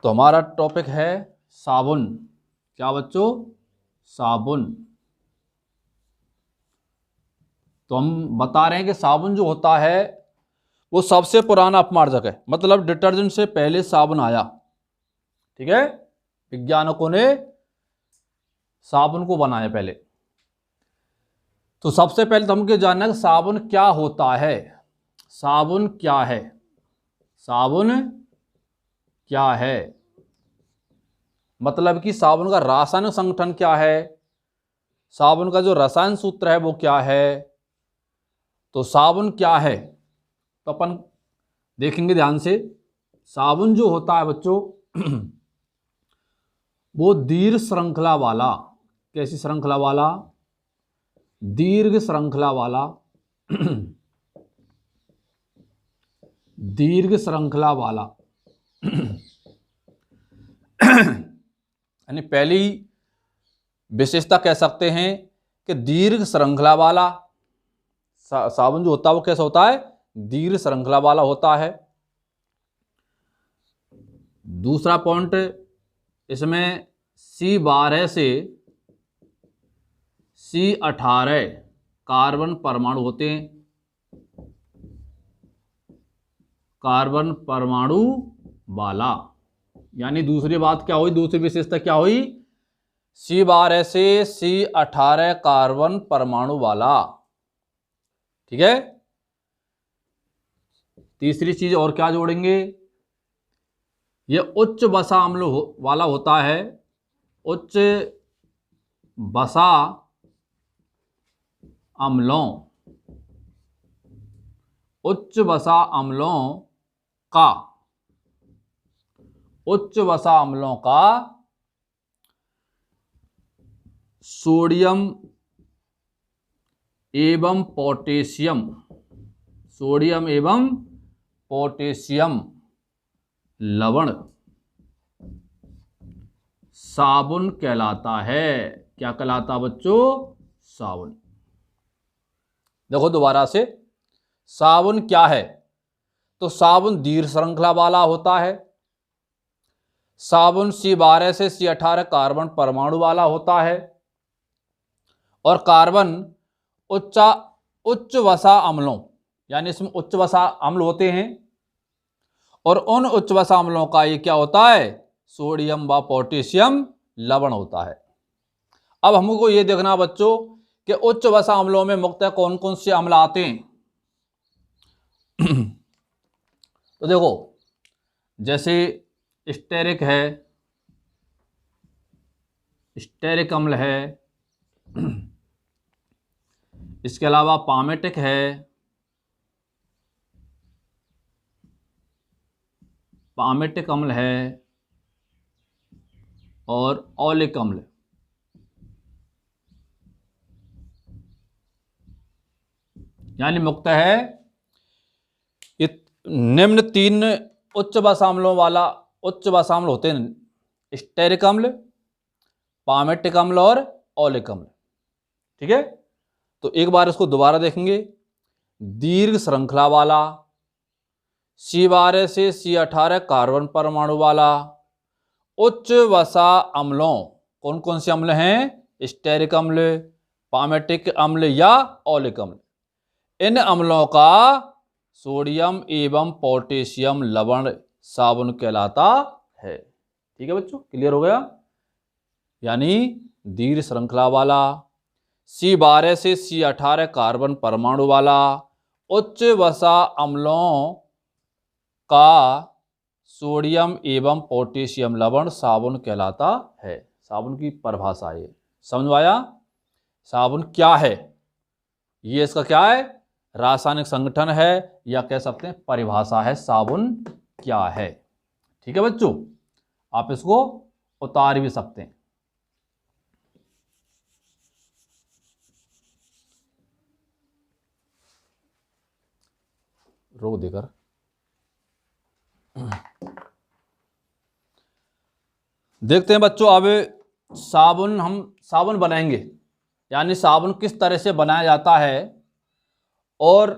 तो हमारा टॉपिक है साबुन। क्या बच्चों? साबुन। तो हम बता रहे हैं कि साबुन जो होता है वो सबसे पुराना अपमार्जक है, मतलब डिटर्जेंट से पहले साबुन आया। ठीक है, वैज्ञानिकों ने साबुन को बनाया पहले। तो सबसे पहले तो हमको जानना है कि साबुन क्या होता है। साबुन क्या है? साबुन क्या है मतलब कि साबुन का रासायनिक संगठन क्या है, साबुन का जो रसायन सूत्र है वो क्या है। तो साबुन क्या है तो अपन देखेंगे ध्यान से। साबुन जो होता है बच्चों वो दीर्घ श्रृंखला वाला, कैसी श्रृंखला वाला? दीर्घ श्रृंखला वाला दीर्घ श्रृंखला वाला यानी पहली विशेषता कह सकते हैं कि दीर्घ श्रृंखला वाला साबुन जो होता है वो कैसा होता है? दीर्घ श्रृंखला वाला होता है। दूसरा पॉइंट इसमें C12 से C18 कार्बन परमाणु होते हैं। कार्बन परमाणु वाला, यानी दूसरी बात क्या हुई, दूसरी विशेषता क्या हुई? C12 से C18 कार्बन परमाणु वाला। ठीक है, तीसरी चीज और क्या जोड़ेंगे? ये उच्च वसा अम्ल वाला होता है। उच्च वसा अम्लों, उच्च वसा अम्लों का, उच्च वसा अम्लों का सोडियम एवं पोटेशियम, सोडियम एवं पोटेशियम लवण साबुन कहलाता है। क्या कहलाता बच्चों? साबुन। देखो दोबारा से, साबुन क्या है? तो साबुन दीर्घ श्रृंखला वाला होता है। साबुन C12 से C18 कार्बन परमाणु वाला होता है और कार्बन उच्च वसा अम्लों, यानी इसमें उच्च वसा अम्ल होते हैं और उन उच्च वसा अम्लों का ये क्या होता है? सोडियम व पोटेशियम लवण होता है। अब हमको ये देखना बच्चों कि उच्च वसा अम्लों में मुख्यतः कौन कौन से अम्ल आते हैं। तो देखो, जैसे स्टेरिक है, स्टेरिक अम्ल है, इसके अलावा पामेटिक है, पामेटिक अम्ल है और ओलिक अम्ल। यानी मुख्यतः है ये निम्न तीन उच्च वसा अम्लों वाला, उच्च वसा अम्ल होते हैं स्टेरिक अम्ल, पामेटिक अम्ल और ओलिक अम्ल। ठीक है, तो एक बार इसको दोबारा देखेंगे। दीर्घ श्रृंखला वाला, C12 से C18 कार्बन परमाणु वाला, उच्च वसा अम्लों, कौन कौन से अम्ल हैं? स्टेरिक अम्ल, पामेटिक अम्ल या ओलिक अम्ल। इन अम्लों का सोडियम एवं पोटेशियम लवण साबुन कहलाता है। ठीक है बच्चों, क्लियर हो गया? यानी दीर्घ श्रृंखला वाला, C12 से C18 कार्बन परमाणु वाला, उच्च वसा अम्लों का सोडियम एवं पोटेशियम लवण साबुन कहलाता है। साबुन की परिभाषा है, समझ में आया? साबुन क्या है, ये इसका क्या है? रासायनिक संगठन है या कह सकते हैं परिभाषा है, साबुन क्या है। ठीक है बच्चों, आप इसको उतार भी सकते हैं। रोक देकर देखते हैं बच्चों। अब साबुन, हम साबुन बनाएंगे, यानी साबुन किस तरह से बनाया जाता है और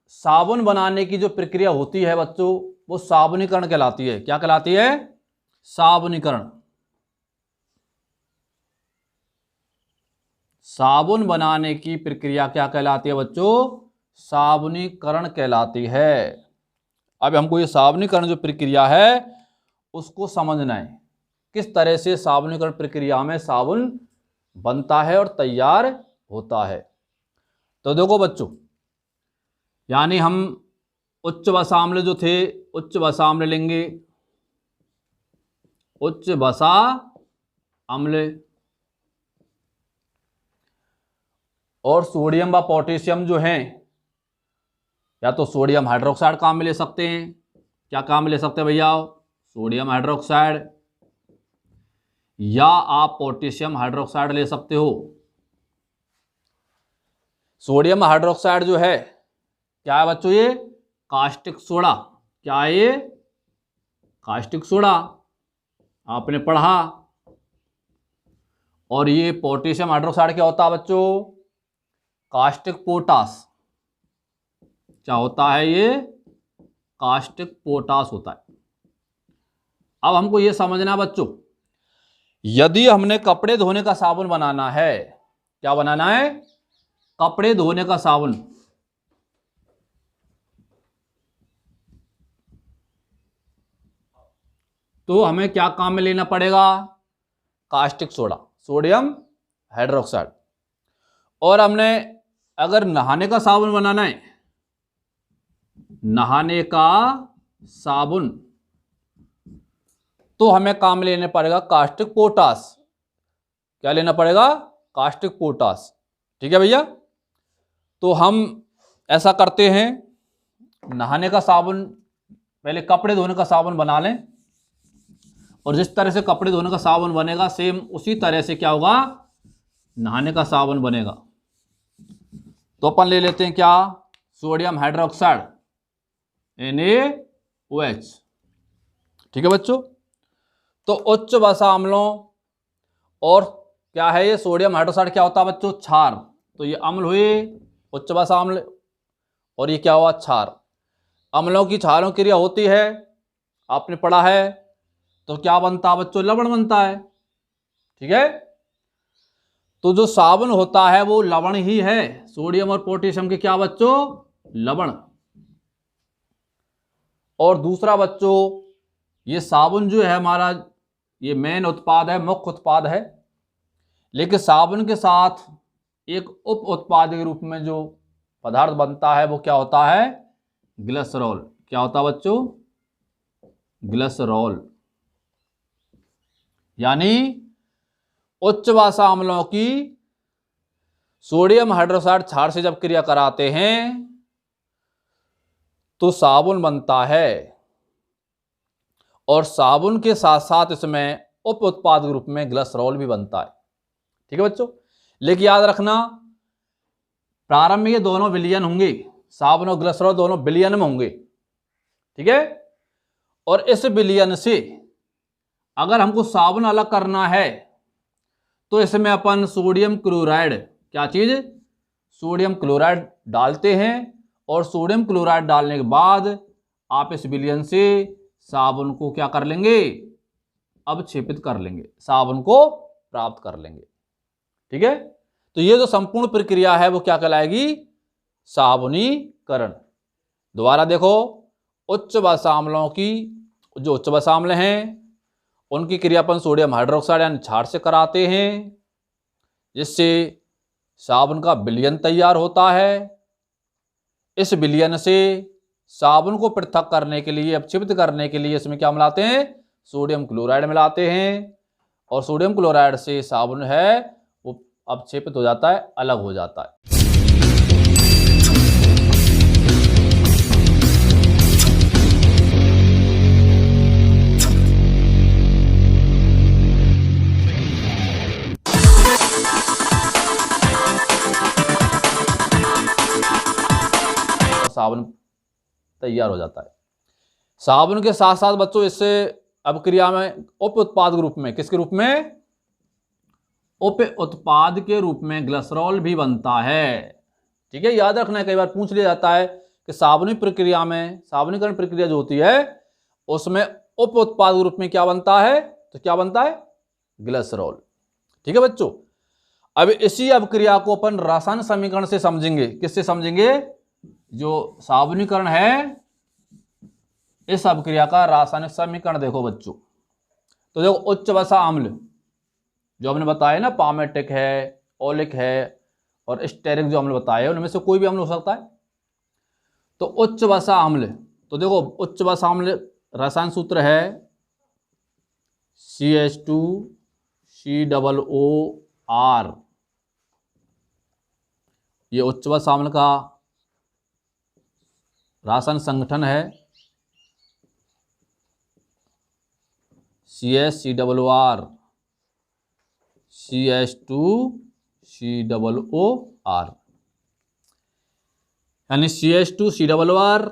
साबुन बनाने की जो प्रक्रिया होती है बच्चों वो साबुनीकरण कहलाती है। क्या कहलाती है? साबुनीकरण। साबुन बनाने की प्रक्रिया क्या कहलाती है बच्चों? साबुनीकरण कहलाती है। अब हमको ये साबुनीकरण जो प्रक्रिया है उसको समझना है, किस तरह से साबुनीकरण प्रक्रिया में साबुन बनता है और तैयार होता है। तो देखो बच्चों, यानी हम उच्च वसा अम्ल जो थे, उच्च वसा अम्ल लेंगे, उच्च वसा अम्ल, और सोडियम व पोटेशियम जो हैं, या तो सोडियम हाइड्रोक्साइड काम में ले सकते हैं। क्या काम में ले सकते हैं भैया? सोडियम हाइड्रोक्साइड, या आप पोटेशियम हाइड्रोक्साइड ले सकते हो। सोडियम हाइड्रोक्साइड जो है क्या है बच्चों? ये कास्टिक सोडा। क्या है ये? कास्टिक सोडा, आपने पढ़ा। और ये पोटेशियम हाइड्रोक्साइड क्या होता है बच्चों? Caustic potash. क्या होता है ये? कास्टिक पोटास होता है। अब हमको ये समझना बच्चों, यदि हमने कपड़े धोने का साबुन बनाना है, क्या बनाना है? कपड़े धोने का साबुन, तो हमें क्या काम में लेना पड़ेगा? Caustic soda, sodium hydroxide. और हमने अगर नहाने का साबुन बनाना है, नहाने का साबुन, तो हमें काम में लेना पड़ेगा कास्टिक पोटास। क्या लेना पड़ेगा? Caustic potash. ठीक है भैया? तो हम ऐसा करते हैं, नहाने का साबुन, पहले कपड़े धोने का साबुन बना लें, और जिस तरह से कपड़े धोने का साबुन बनेगा सेम उसी तरह से क्या होगा? नहाने का साबुन बनेगा। तो अपन ले लेते हैं क्या? Sodium hydroxide, NaOH। ठीक है बच्चों? तो उच्च वसा अम्लों, और क्या है ये सोडियम हाइड्रोक्साइड? क्या होता है बच्चों? क्षार। तो ये अम्ल हुए उच्च वसा अम्ल, और ये क्या हुआ? क्षार। अम्लों की क्षारों क्रिया होती है, आपने पढ़ा है। तो क्या बनता है बच्चों? लवण बनता है। ठीक है? तो जो साबुन होता है वो लवण ही है। सोडियम और पोटेशियम के क्या बच्चों? लवण। और दूसरा बच्चों, ये साबुन जो है हमारा, ये मेन उत्पाद है, मुख्य उत्पाद है, लेकिन साबुन के साथ एक उप उत्पाद के रूप में जो पदार्थ बनता है वो क्या होता है? ग्लिसरॉल। क्या होता है बच्चों? ग्लिसरॉल। यानी उच्च वसा अम्लों की सोडियम हाइड्रोक्साइड क्षार से जब क्रिया कराते हैं तो साबुन बनता है, और साबुन के साथ साथ इसमें उप उत्पाद के रूप में ग्लिसरॉल भी बनता है। ठीक है बच्चों? लेकिन याद रखना, प्रारंभ में ये दोनों विलयन होंगे, साबुन और ग्लिसरॉल दोनों विलयन में होंगे। ठीक है? और इस विलयन से अगर हमको साबुन अलग करना है तो इसमें अपन सोडियम क्लोराइड, क्या चीज? सोडियम क्लोराइड डालते हैं, और सोडियम क्लोराइड डालने के बाद आप इस विलयन से साबुन को क्या कर लेंगे? अवक्षेपित कर लेंगे, साबुन को प्राप्त कर लेंगे। ठीक है? तो ये जो संपूर्ण प्रक्रिया है वो क्या कहलाएगी? साबुनीकरण। दोबारा देखो, उच्च वसा अम्लों की, जो उच्च वसा अम्ल हैं उनकी क्रियापन सोडियम हाइड्रोक्साइड यानी क्षार से कराते हैं, जिससे साबुन का विलयन तैयार होता है। इस विलयन से साबुन को पृथक करने के लिए, अपक्षेपित करने के लिए इसमें क्या मिलाते हैं? सोडियम क्लोराइड मिलाते हैं, और सोडियम क्लोराइड से साबुन है वो अपक्षेपित हो जाता है, अलग हो जाता है। साबुन तैयार हो जाता है। साबुन के साथ साथ बच्चों इससे अपक्रिया में उप उत्पाद के रूप में, किसके रूप में? उप उत्पाद के रूप में ग्लिसरॉल भी बनता है। ठीक है? याद रखना है, कई बार पूछ लिया जाता है कि साबुनी प्रक्रिया में, साबुनीकरण प्रक्रिया जो होती है उसमें उप उत्पाद रूप में क्या बनता है, तो क्या बनता है, ग्लिसरॉल। ठीक है बच्चों, अब इसी अभिक्रिया को अपन रासायनिक समीकरण से समझेंगे। किससे समझेंगे, जो साबुनीकरण है इस अभिक्रिया का रासायनिक समीकरण देखो बच्चों। तो देखो उच्च वसा अम्ल जो हमने बताया ना, पामेटिक है, ओलिक है और स्टेरिक जो अम्ल बताए, उनमें से कोई भी अम्ल हो सकता है। तो उच्च वसा अम्ल, तो देखो उच्च वसा अम्ल रसायन सूत्र है CH2COOR। ये उच्च वसा अम्ल का रासायन संगठन है CH2COOR, CH2COOR, यानी CH2COOR,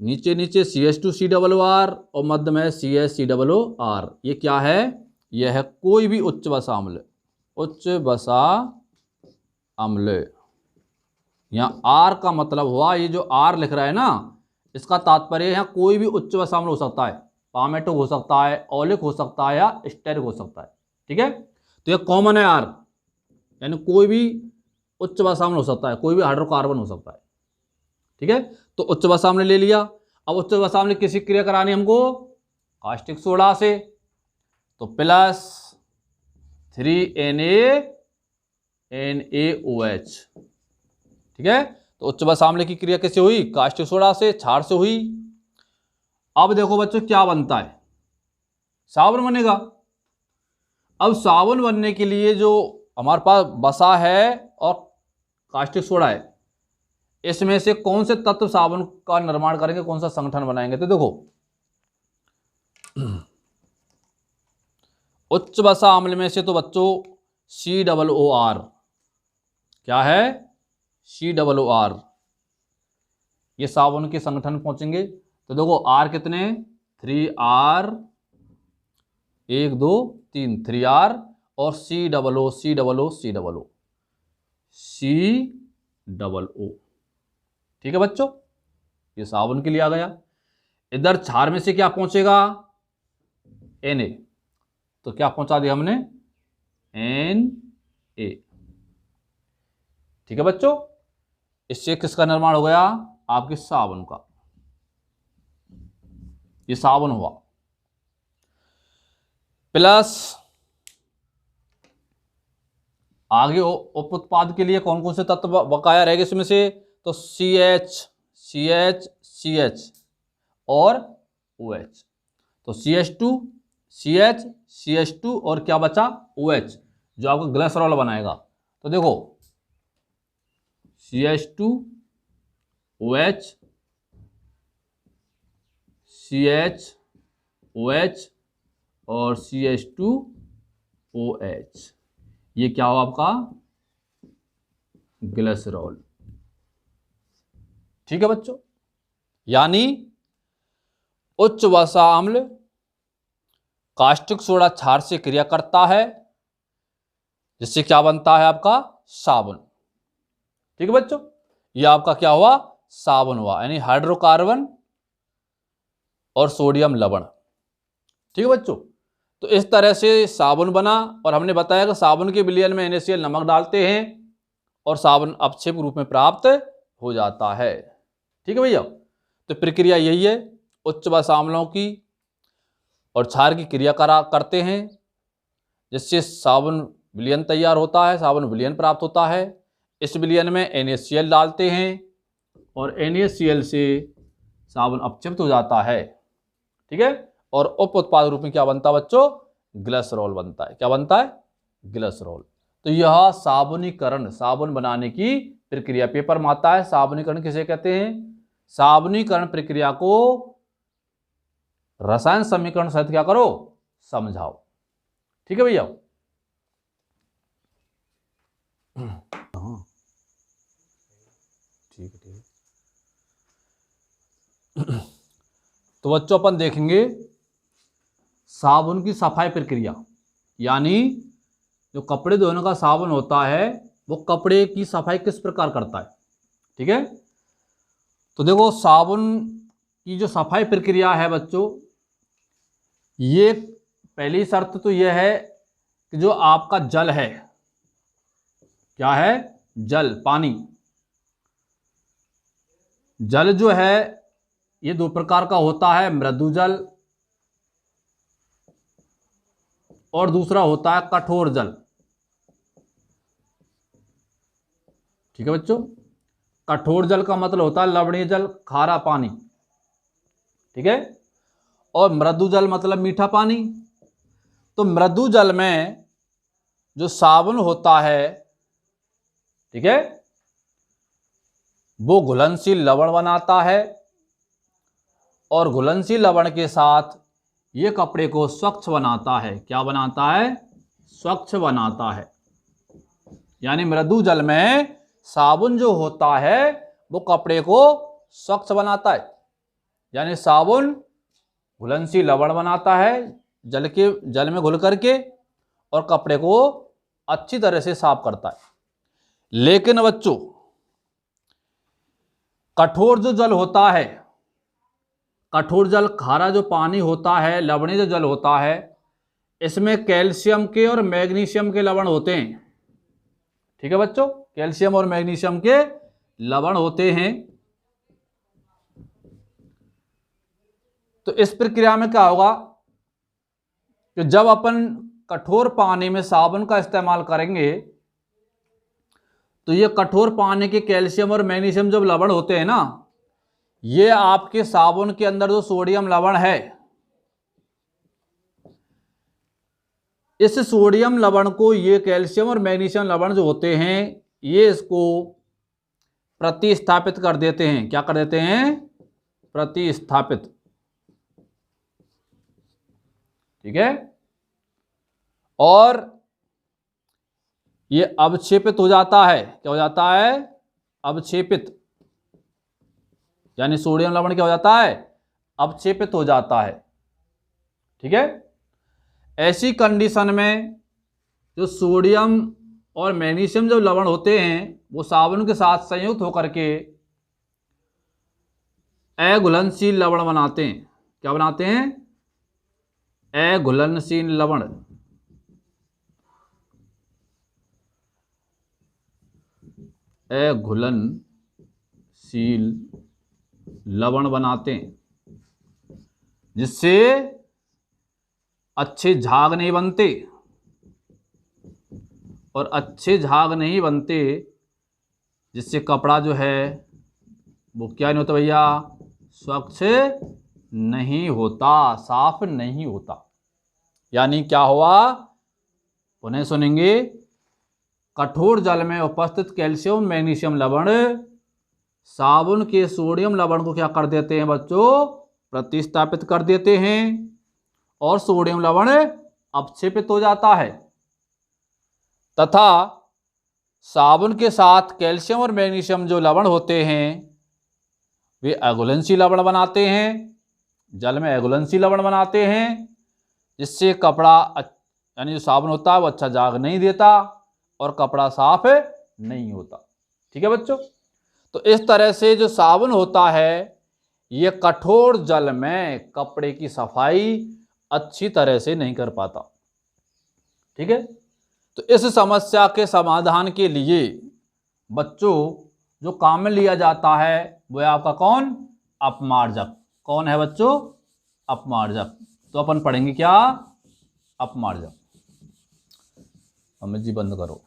नीचे नीचे CH2COOR और मध्य में CH2COOR। ये क्या है, यह है कोई भी उच्च वसा अम्ल, उच्च वसा अम्ल। यहाँ आर का मतलब हुआ, ये जो आर लिख रहा है ना, इसका तात्पर्य यहाँ कोई भी उच्च वसा अम्ल हो सकता है, पामेटिक हो सकता है, ओलिक हो सकता है या स्टेरिक हो सकता है। ठीक है, तो ये कॉमन है आर, यानी कोई भी उच्च वसा अम्ल हो सकता है, कोई भी हाइड्रोकार्बन हो सकता है। ठीक है, तो उच्च वसा अम्ल ले लिया। अब उच्च वसा अम्ल किसी क्रिया करानी हमको कास्टिक सोडा से, तो +3Na NaOH। ठीक है, तो उच्च वसा अम्ल की क्रिया कैसे हुई, कास्टिक सोडा से, क्षार से हुई। अब देखो बच्चों क्या बनता है, साबुन बनेगा। अब साबुन बनने के लिए जो हमारे पास वसा है और कास्टिक सोडा है, इसमें से कौन से तत्व साबुन का निर्माण करेंगे, कौन सा संगठन बनाएंगे। तो देखो उच्च वसा अम्ल में से तो बच्चों COOR, क्या है, COOR, ये साबुन के संगठन पहुंचेंगे। तो देखो R कितने, 3R, 1 2 3, 3R और COO। ठीक है बच्चों, ये साबुन के लिए आ गया। इधर क्षार में से क्या पहुंचेगा, Na, तो क्या पहुंचा दिया हमने, Na। ठीक है बच्चों, इससे किसका निर्माण हो गया, आपके साबुन का, ये साबुन हुआ। प्लस आगे उप उत्पाद के लिए कौन कौन से तत्व बकाया रहेगा इसमें से, तो CH और OH। तो CH2 और क्या बचा, OH, जो आपको ग्लिसरॉल बनाएगा। तो देखो CH2OH, CHOH और CH2OH, ये क्या हो आपका, ग्लिसरॉल। ठीक है बच्चों, यानी उच्च वसा अम्ल कास्टिक सोडा क्षार से क्रिया करता है, जिससे क्या बनता है आपका साबुन। ठीक है बच्चों, यह आपका क्या हुआ, साबुन हुआ, यानी हाइड्रोकार्बन और सोडियम लवण। ठीक है बच्चों, तो इस तरह से साबुन बना। और हमने बताया कि साबुन के विलयन में NaCl नमक डालते हैं और साबुन अपक्षेप रूप में प्राप्त हो जाता है। ठीक है भैया, तो प्रक्रिया यही है, उच्च वसा अम्लों की और क्षार की क्रिया करते हैं, जिससे साबुन विलयन तैयार होता है, साबुन विलयन प्राप्त होता है। इस विलयन में NaCl डालते हैं और NaCl से साबुन अपक्षिप्त हो जाता है। ठीक है, और उप उत्पाद रूप में क्या बनता है बच्चों, ग्लिसरॉल बनता है। क्या बनता है, ग्लिसरॉल। तो यह साबुनीकरण, साबुन बनाने की प्रक्रिया, पेपर में आता है साबुनीकरण किसे कहते हैं। साबुनीकरण प्रक्रिया को रसायन समीकरण सहित क्या करो, समझाओ। ठीक है भैया, ठीक है। तो बच्चों अपन देखेंगे साबुन की सफाई प्रक्रिया, यानी जो कपड़े धोने का साबुन होता है वो कपड़े की सफाई किस प्रकार करता है। ठीक है, तो देखो साबुन की जो सफाई प्रक्रिया है बच्चों, ये पहली शर्त तो यह है कि जो आपका जल है, क्या है, जल, पानी। जल जो है ये दो प्रकार का होता है, मृदु जल और दूसरा होता है कठोर जल। ठीक है बच्चों, कठोर जल का मतलब होता है लवणीय जल, खारा पानी। ठीक है, और मृदु जल मतलब मीठा पानी। तो मृदु जल में जो साबुन होता है, ठीक है, वो घुलनशील लवण बनाता है और घुलनशील लवण के साथ ये कपड़े को स्वच्छ बनाता है। क्या बनाता है, स्वच्छ बनाता है। यानी मृदु जल में साबुन जो होता है वो कपड़े को स्वच्छ बनाता है, यानी साबुन घुलनशील लवण बनाता है जल में घुल करके और कपड़े को अच्छी तरह से साफ करता है। लेकिन बच्चों, कठोर जो जल होता है, कठोर जल, खारा जो पानी होता है, लवणीय जो जल होता है, इसमें कैल्शियम के और मैग्नीशियम के लवण होते हैं। ठीक है बच्चों, कैल्शियम और मैग्नीशियम के लवण होते हैं। तो इस प्रक्रिया में क्या होगा कि जब अपन कठोर पानी में साबुन का इस्तेमाल करेंगे तो ये कठोर पानी के कैल्शियम और मैग्नीशियम जब लवण होते हैं ना, ये आपके साबुन के अंदर जो सोडियम लवण है, इस सोडियम लवण को ये कैल्शियम और मैग्नीशियम लवण जो होते हैं ये इसको प्रतिस्थापित कर देते हैं। क्या कर देते हैं, प्रतिस्थापित। ठीक है, और ये अवक्षेपित हो जाता है। क्या हो जाता है, अवक्षेपित। यानी सोडियम लवण क्या हो जाता है, अवक्षेपित हो जाता है। ठीक है, ऐसी कंडीशन में जो सोडियम और मैग्नीशियम जो लवण होते हैं वो साबुन के साथ संयुक्त होकर के अघुलनशील लवण बनाते हैं। क्या बनाते हैं, अघुलनशील लवण। अघुलनशील लवण बनाते हैं, जिससे अच्छे झाग नहीं बनते, और अच्छे झाग नहीं बनते जिससे कपड़ा जो है वो क्या नहीं होता भैया, स्वच्छ नहीं होता, साफ नहीं होता। यानी क्या हुआ, पुनः सुनेंगे, कठोर जल में उपस्थित कैल्शियम मैग्नीशियम लवण साबुन के सोडियम लवण को क्या कर देते हैं बच्चों, प्रतिस्थापित कर देते हैं और सोडियम लवण अपक्षेपित हो जाता है, तथा साबुन के साथ कैल्शियम और मैग्नीशियम जो लवण होते हैं वे अघुलनशील लवण बनाते हैं, जल में अघुलनशील लवण बनाते हैं, जिससे कपड़ा यानी जो साबुन होता है वो अच्छा झाग नहीं देता और कपड़ा साफ नहीं होता। ठीक है बच्चों, तो इस तरह से जो साबुन होता है ये कठोर जल में कपड़े की सफाई अच्छी तरह से नहीं कर पाता। ठीक है, तो इस समस्या के समाधान के लिए बच्चों जो काम में लिया जाता है वो है आपका कौन, अपमार्जक। कौन है बच्चों, अपमार्जक। तो अपन पढ़ेंगे क्या, अपमार्जक। अमित जी बंद करो।